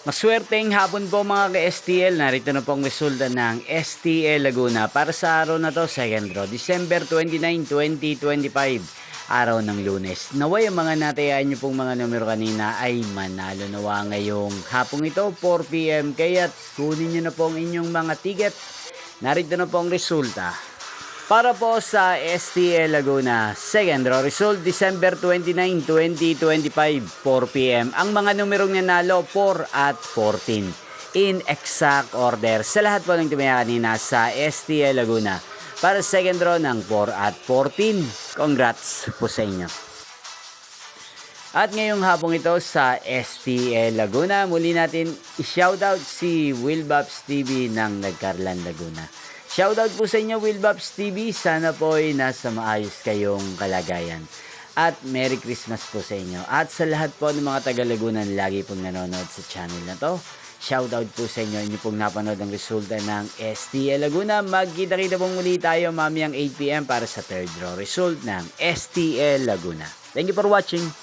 Maswerteng hapon po mga ka-STL. Narito na pong resulta ng STL Laguna para sa araw na to, second draw, December 29, 2025, araw ng Lunes. Naway ang mga natayaan nyo pong mga numero kanina ay manalo nawa ngayong hapong ito, 4 PM. Kaya't kunin nyo na pong inyong mga ticket. Narito na pong resulta. Para po sa STL Laguna, second draw result, December 29, 2025, 4 PM. Ang mga numerong nanalo, 4 at 14. In exact order. Sa lahat po ng tumaya kanina sa STL Laguna. Para sa second draw ng 4 at 14. Congrats po sa inyo. At ngayong hapong ito sa STL Laguna, muli natin i-shoutout si Wilbabs TV ng Nagcarlan Laguna. Shoutout po sa inyo, Wilbabs TV. Sana po ay nasa maayos kayong kalagayan. At Merry Christmas po sa inyo. At sa lahat po ng mga taga-Laguna na lagi pong nanonood sa channel na to, shoutout po sa inyo. Inyo pong napanood ang resulta ng STL Laguna. Magkita-kita pong muli tayo mamayang 8 PM para sa third draw result ng STL Laguna. Thank you for watching.